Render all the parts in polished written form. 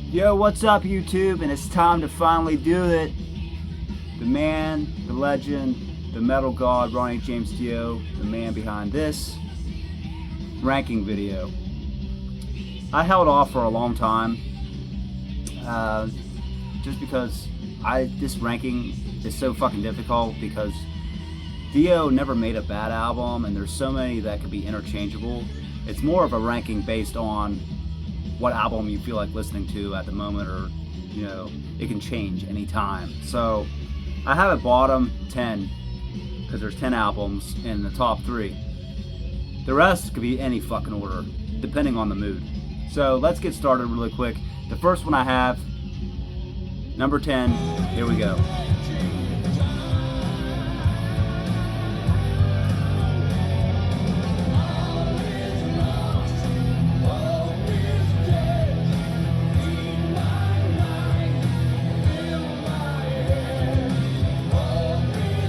Yo, what's up YouTube? And it's time to finally do it. The man, the legend, the metal god, Ronnie James Dio, the man behind this ranking video. I held off for a long time, just because this ranking is so fucking difficult, because Dio never made a bad album and there's so many that could be interchangeable. It's more of a ranking based on what album you feel like listening to at the moment, or it can change anytime. So I have a bottom 10 because there's 10 albums in the top 3. The rest could be any fucking order depending on the mood. So let's get started really quick. The first one I have, number 10, here we go.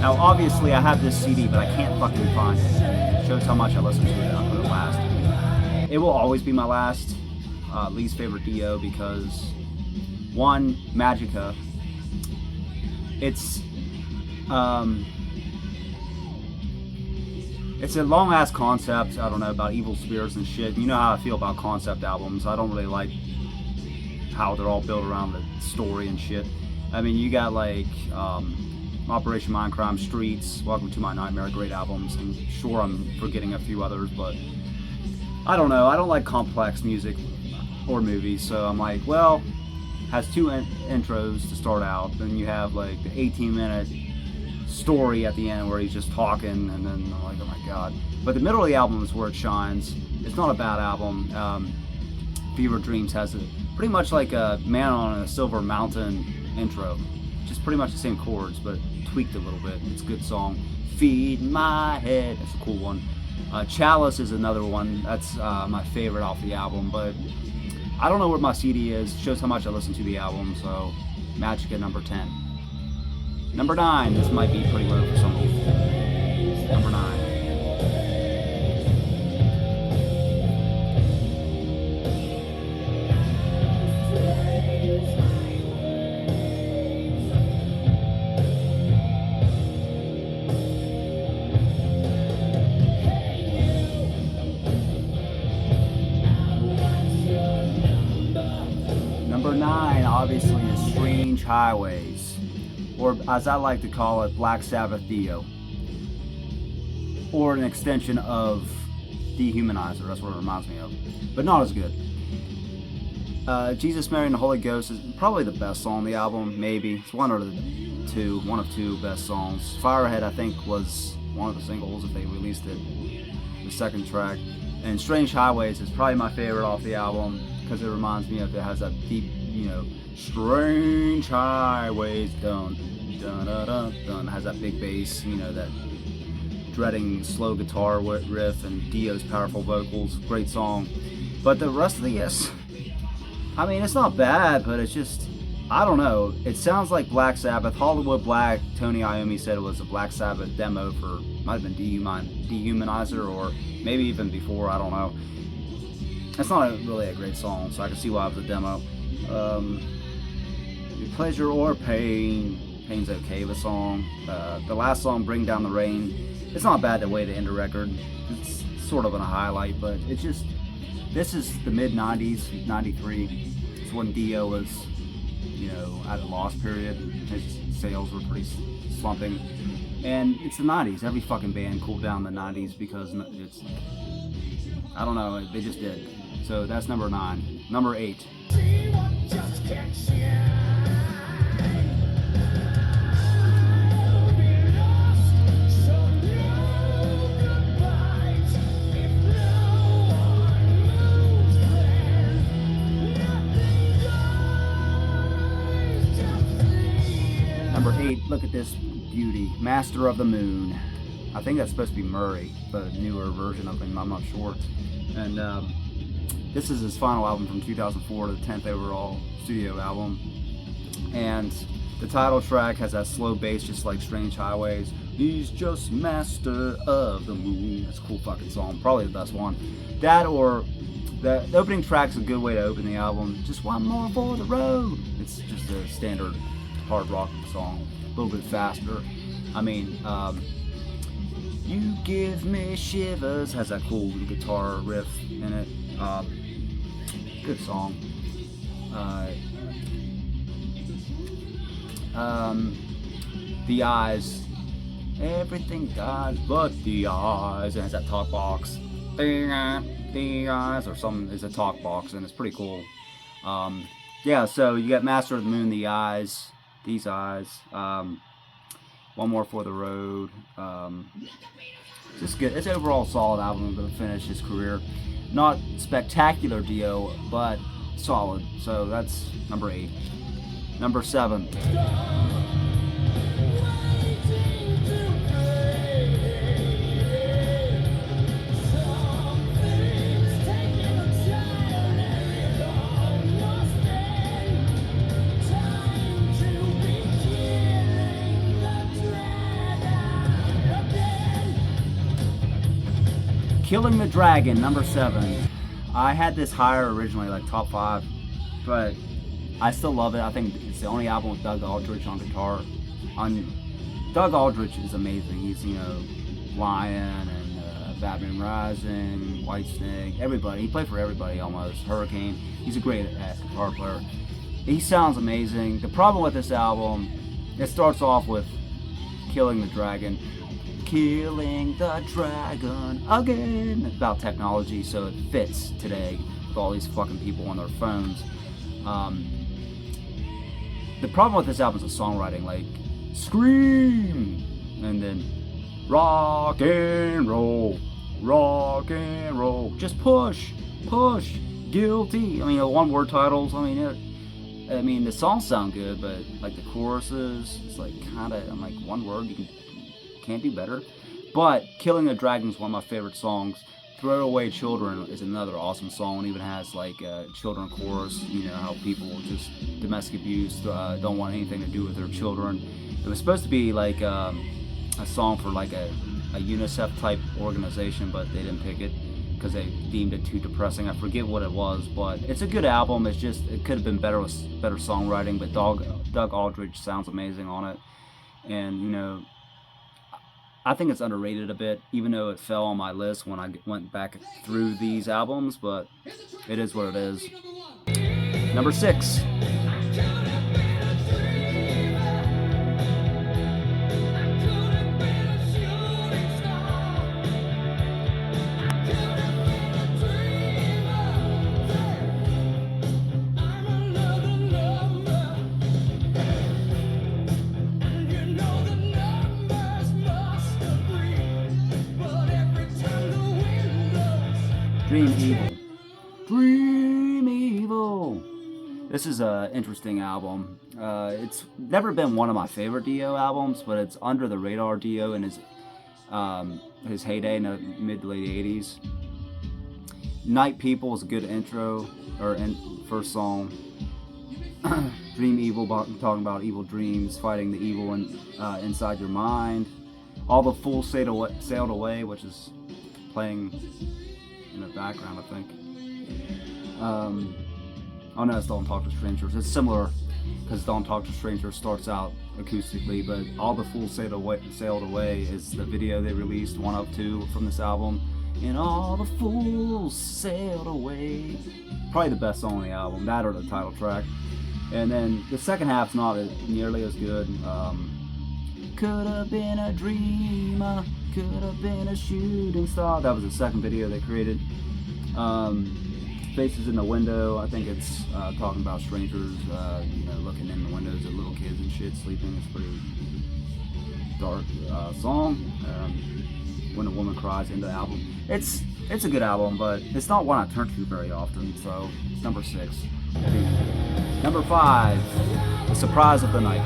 Now, obviously, I have this CD, but I can't fucking find it. Shows how much I listen to it. I'll put it last. It will always be my last, least favorite Dio, because one, Magica. It's a long ass concept. I don't know, about evil spirits and shit. You know how I feel about concept albums. I don't really like how they're all built around the story and shit. I mean, you got like Operation Mindcrime, Streets, Welcome to My Nightmare, great albums, and sure, I'm forgetting a few others, but I don't know, I don't like complex music or movies, so I'm like, well, has two intros to start out, then you have like the 18-minute story at the end where he's just talking, and then I'm like, oh my god. But the middle of the album is where it shines. It's not a bad album. Fever Dreams has pretty much like a Man on a Silver Mountain intro, just pretty much the same chords, but tweaked a little bit. It's a good song. Feed My Head, that's a cool one. Chalice is another one. That's my favorite off the album, but I don't know where my CD is. Shows how much I listen to the album, so Magica, number 10. Number 9, this might be pretty low for some people. Number 9. Number 9, obviously, is Strange Highways, or as I like to call it, Black Sabbath Dio, or an extension of Dehumanizer. That's what it reminds me of, but not as good. Jesus, Mary, and the Holy Ghost is probably the best song on the album. Maybe it's one of two best songs. Firehead, I think, was one of the singles if they released it, the second track. And Strange Highways is probably my favorite off the album, because it reminds me of, it has that deep, Strange Highways, dun dun dun dun dun. It has that big bass, that dreading slow guitar riff, and Dio's powerful vocals. Great song. But the rest of the I mean, it's not bad, but it's just, I don't know. It sounds like Black Sabbath. Hollywood Black, Tony Iommi said it was a Black Sabbath demo for, might have been Dehumanizer, or maybe even before, I don't know. It's not really a great song, so I can see why it was a demo. Pleasure or Pain. Pain's okay of a song. The last song, Bring Down the Rain, it's not bad the way to end a record. It's sort of a highlight, but it's just, this is the mid-90s, 93. It's when Dio was, at a loss period. His sales were pretty slumping. And it's the 90s. Every fucking band cooled down in the 90s because it's, I don't know, they just did. So that's number 9. Number 8. Number 8, look at this beauty. Master of the Moon. I think that's supposed to be Murray, but a newer version of him, I'm not sure. And this is his final album from 2004, the 10th overall studio album. And the title track has that slow bass, just like Strange Highways. He's just master of the moon. That's a cool fucking song. Probably the best one. That or The opening track's a good way to open the album. Just one more for the road. It's just a standard hard rock song, a little bit faster. I mean, you give me shivers has that cool guitar riff in it. Good song. The Eyes, everything died but the eyes, and it has that talk box. The eyes or something is a talk box, and it's pretty cool. Yeah, so you got Master of the Moon, The Eyes, These Eyes, One More for the Road. Just good. It's an overall solid album to finish his career. Not spectacular Dio, but solid. So that's number 8. Number 7. Killing the Dragon, number 7. I had this higher originally, like top 5, but I still love it. I think it's the only album with Doug Aldrich on guitar. Doug Aldrich is amazing. He's, Lion and Batman Rising, Whitesnake, everybody. He played for everybody almost. Hurricane. He's a great guitar player. He sounds amazing. The problem with this album, it starts off with Killing the Dragon. Killing the dragon again. It's about technology, so it fits today with all these fucking people on their phones. The problem with this album is the songwriting, like scream and then rock and roll, just push, guilty. I mean, one-word titles. I mean, the songs sound good, but like the choruses, it's like kind of, I'm like, one word, can't do better. But Killing the Dragon is one of my favorite songs. Throwaway Children is another awesome song. It even has like a children chorus. How people just domestic abuse don't want anything to do with their children. It was supposed to be like a song for like a UNICEF type organization, but they didn't pick it because they deemed it too depressing. I forget what it was, but it's a good album. It's just, it could have been better with better songwriting, but Doug Aldrich sounds amazing on it. And I think it's underrated a bit, even though it fell on my list when I went back through these albums, but it is what it is. Number 6. Dream Evil. This is an interesting album. It's never been one of my favorite Dio albums, but it's under the radar Dio in his heyday in the mid to late 80s. Night People is a good intro, or first song. Dream Evil, talking about evil dreams, fighting the evil inside your mind. All the Fools Sailed Away, which is playing in the background, I think. Oh no, it's Don't Talk to Strangers. It's similar, because Don't Talk to Strangers starts out acoustically, but All the Fools Sailed Away is the video they released, one of 2 from this album. And all the fools sailed away. Probably the best song on the album, that or the title track. And then the second half's not nearly as good. Could have been a dreamer, could have been a shooting star. That was the second video they created. Faces in the Window, I think it's talking about strangers, looking in the windows at little kids and shit sleeping. It's a pretty dark song. When a Woman Cries, in the album. It's a good album, but it's not one I turn to very often, so it's number 6. Number 5, The Surprise of the Night.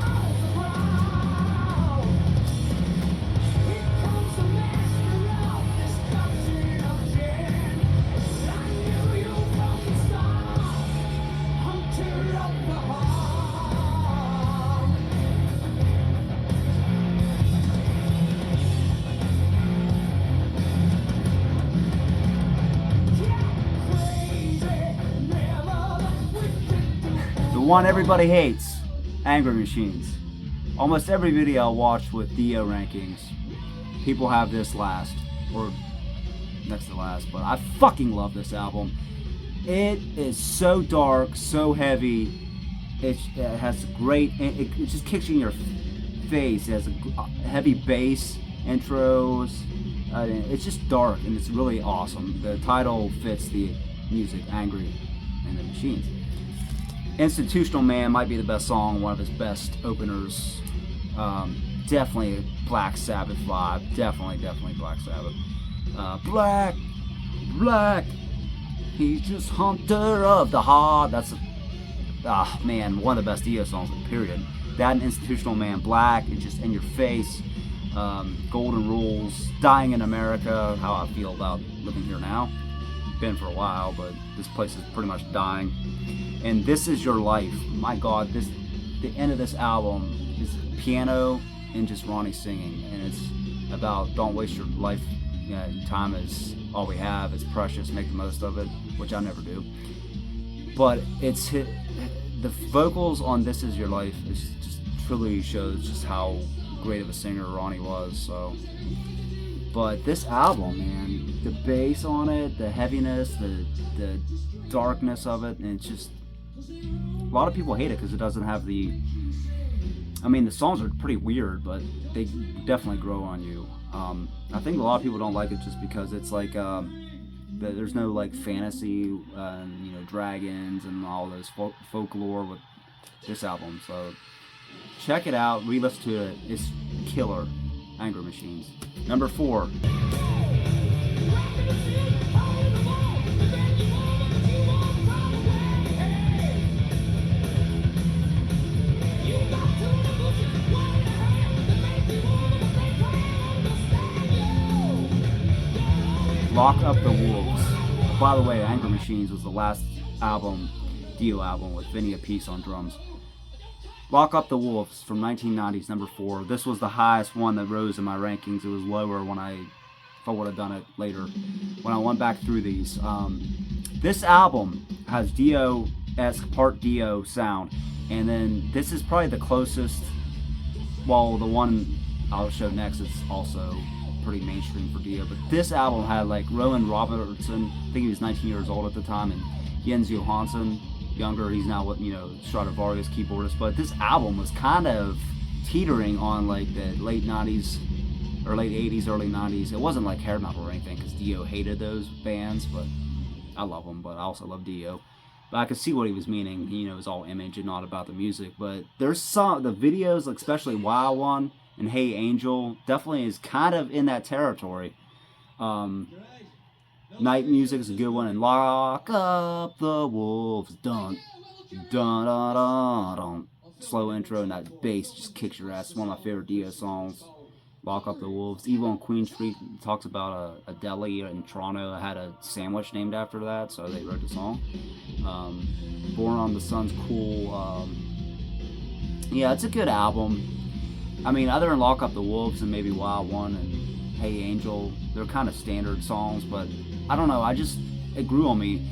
one everybody hates, Angry Machines. Almost every video I watched with Dio rankings, people have this last, or next to last, but I fucking love this album. It is so dark, so heavy. It has great, it just kicks you in your face. It has a heavy bass intros. It's just dark and it's really awesome. The title fits the music, Angry and the Machines. Institutional Man might be the best song, one of his best openers. Definitely a Black Sabbath vibe. Definitely Black Sabbath. Black, he's just hunter of the heart. That's man, one of the best Dio songs, period. That and Institutional Man, Black, it's just in your face. Golden Rules, Dying in America, how I feel about living here now. Been for a while, but this place is pretty much dying. And This Is Your Life. My God, the end of this album is piano and just Ronnie singing, and it's about don't waste your life. Time is all we have. It's precious. Make the most of it, which I never do. But the vocals on This Is Your Life is just truly shows just how great of a singer Ronnie was. So, but this album, man, the bass on it, the heaviness, the darkness of it, and it's just a lot of people hate it because it doesn't have the. I mean, the songs are pretty weird, but they definitely grow on you. I think a lot of people don't like it just because it's like there's no like fantasy, dragons and all those folklore with this album. So check it out, re-listen to it. It's killer. Angry Machines. Number 4. Lock Up the Wolves. By the way, Angry Machines was the last album, Dio album, with Vinny Appice on drums. Lock Up the Wolves from 1990s, number 4. This was the highest one that rose in my rankings. It was lower if I would have done it later, when I went back through these. This album has Dio-esque, part Dio sound, and then this is probably the closest, well, the one I'll show next is also pretty mainstream for Dio, but this album had like Rowan Robertson, I think he was 19 years old at the time, and Jens Johansson, younger, he's now Stradivarius keyboardist, but this album was kind of teetering on like the late 90s or late 80s, early 90s. It wasn't like hair metal or anything because Dio hated those bands, but I love them, but I also love Dio. But I could see what he was meaning. It was all image and not about the music, but there's the videos, like especially Wild One and Hey Angel, definitely is kind of in that territory. Night Music is a good one, and Lock Up the Wolves, dun dun dun dun dun. Slow intro and that bass just kicks your ass. It's one of my favorite Dio songs. Lock Up the Wolves. Evil on Queen Street talks about a deli in Toronto had a sandwich named after that, so they wrote the song. Born on the Sun's cool. Yeah, it's a good album. I mean, other than Lock Up the Wolves and maybe Wild One and Hey Angel, they're kind of standard songs, but I don't know, it grew on me.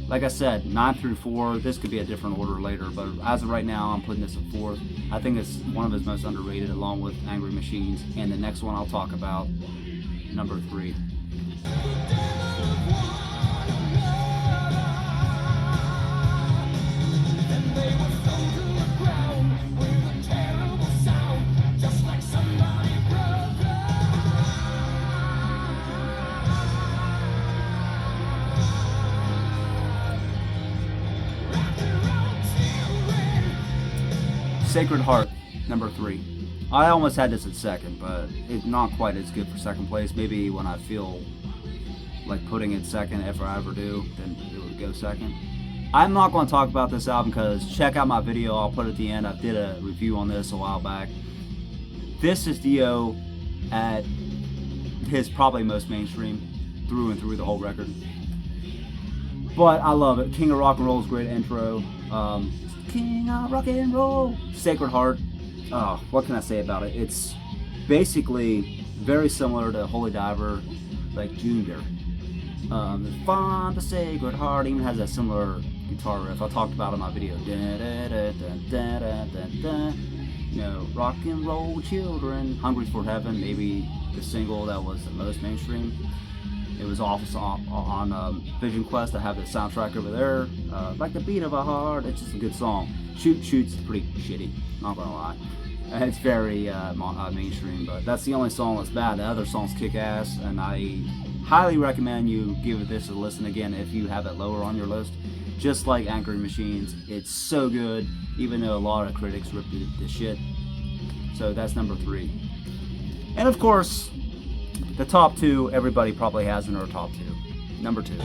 Like I said, 9 through 4, this could be a different order later, but as of right now, I'm putting this at 4th. I think it's one of his most underrated, along with Angry Machines, and the next one I'll talk about, number 3. Sacred Heart, number 3. I almost had this at 2nd, but it's not quite as good for 2nd place. Maybe when I feel like putting it 2nd, if I ever do, then it would go 2nd. I'm not going to talk about this album because check out my video, I'll put it at the end. I did a review on this a while back. This is Dio at his probably most mainstream, through and through the whole record. But I love it. King of Rock and Roll's great intro. King of Rock and Roll. Sacred Heart. Oh, what can I say about it? It's basically very similar to Holy Diver, like Junior. Find the Sacred Heart even has a similar guitar riff. I talked about it in my video. You know, rock and roll children. Hungry for Heaven, maybe the single that was the most mainstream. It was also on Vision Quest. I have the soundtrack over there. Like the beat of a heart. It's just a good song. Shoot's pretty shitty, not gonna lie. It's very mainstream, but that's the only song that's bad. The other songs kick ass, and I highly recommend you give this a listen again if you have it lower on your list. Just like Angry Machines, it's so good, even though a lot of critics ripped it to shit. So that's number 3. And of course, the top 2 everybody probably has in their top 2. Number 2.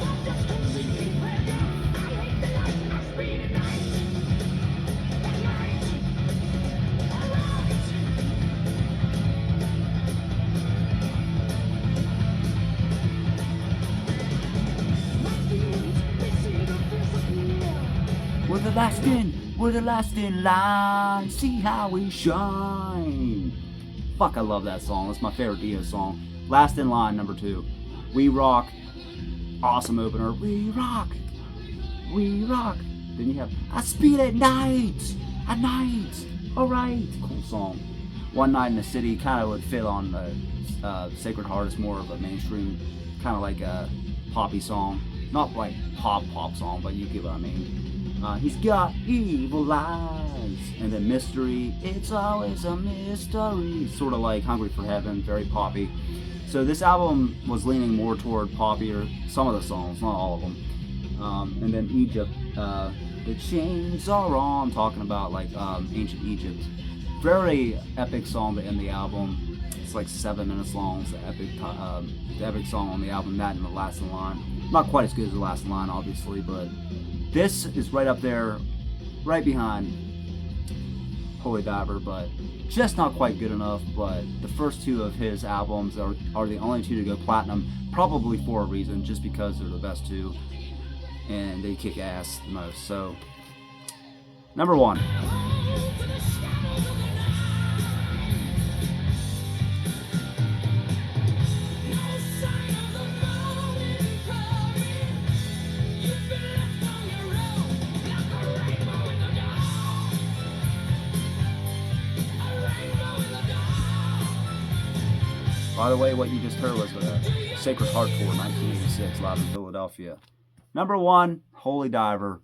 We're the last in line, see how we shine. Fuck, I love that song. That's my favorite Dio song. Last in Line, number 2. We Rock, awesome opener. We rock, we rock. Then you have I Speed at Night, alright. Cool song. One Night in the City kind of would fit on Sacred Heart. Is more of a mainstream, kind of like a poppy song. Not like pop song, but you get what I mean. He's got evil eyes. And then Mystery, it's always a mystery. Sort of like Hungry for Heaven, very poppy. So this album was leaning more toward poppier, some of the songs, not all of them. And then Egypt, the chains are on, talking about like ancient Egypt. Very epic song to end the album. It's like 7 minutes long. It's the epic song on the album, that and the Last in Line. Not quite as good as the Last in Line, obviously, but this is right up there, right behind Holy Diver, but just not quite good enough. But the first 2 of his albums are the only 2 to go platinum, probably for a reason, just because they're the best 2, and they kick ass the most. So, number 1. By the way, what you just heard was the Sacred Heart Tour, 1986, live in Philadelphia. Number 1, Holy Diver.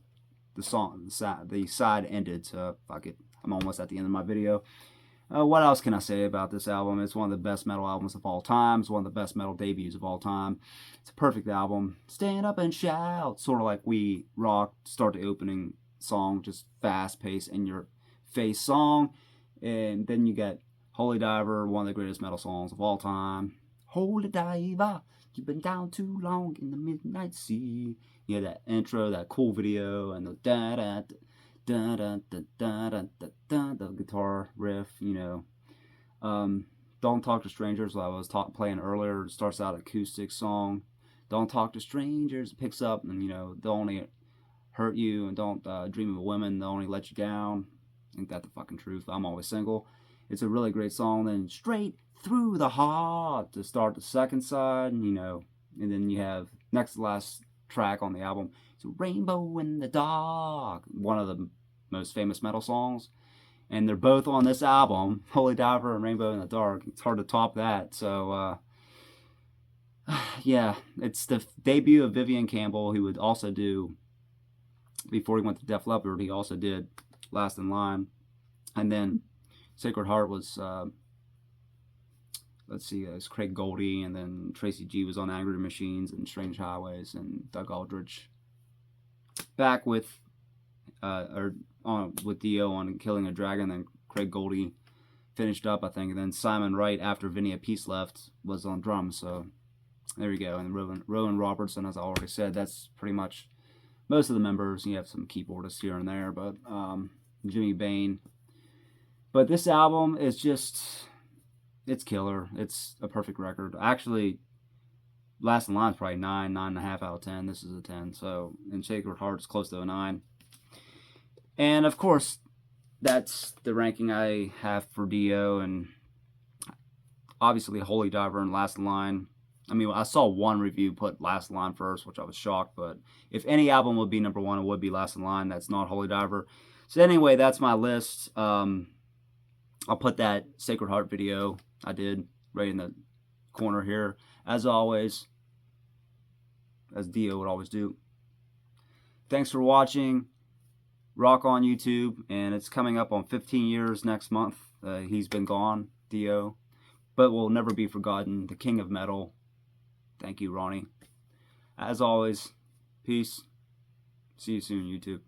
The side ended, so fuck it. I'm almost at the end of my video. What else can I say about this album? It's one of the best metal albums of all time. It's one of the best metal debuts of all time. It's a perfect album. Stand up and shout. Sort of like We Rock, start the opening song, just fast-paced, in your face song. And then you get Holy Diver, one of the greatest metal songs of all time. Holy Diver, you've been down too long in the midnight sea. You know, that intro, that cool video, and the the guitar riff, you know. Don't Talk to Strangers, like I was playing earlier, starts out acoustic song. Don't Talk to Strangers, it picks up, and you know, they'll only hurt you, and don't dream of women, they'll only let you down. Ain't that the fucking truth? I'm always single. It's a really great song. Then Straight Through the Heart to start the second side, you know, and then you have next to last track on the album. It's Rainbow in the Dark, one of the most famous metal songs, and they're both on this album, Holy Diver and Rainbow in the Dark. It's hard to top that. So yeah, it's the debut of Vivian Campbell, who would also do, before he went to Def Leppard, he also did Last in Line, and then Sacred Heart was, let's see, it's Craig Goldie, and then Tracy G was on Angry Machines and Strange Highways, and Doug Aldrich back with with Dio on Killing a Dragon. Then Craig Goldie finished up, I think, and then Simon Wright, after Vinny Appice left, was on drums. So there you go. And Rowan Robertson, as I already said, that's pretty much most of the members. You have some keyboardists here and there, but Jimmy Bain. But this album is just, it's killer. It's a perfect record. Actually, Last in Line is probably 9.5 out of 10. This is a 10. So, and Sacred Heart is close to a 9. And of course, that's the ranking I have for Dio. And obviously, Holy Diver and Last in Line I mean, I saw one review put Last in Line first, which I was shocked, but if any album would be number one, it would be Last in Line. That's not Holy Diver. So anyway, that's my list. I'll put that Sacred Heart video I did right in the corner here. As always, as Dio would always do. Thanks for watching. Rock on YouTube, and it's coming up on 15 years next month. He's been gone, Dio, but will never be forgotten. The king of metal. Thank you, Ronnie. As always, peace. See you soon, YouTube.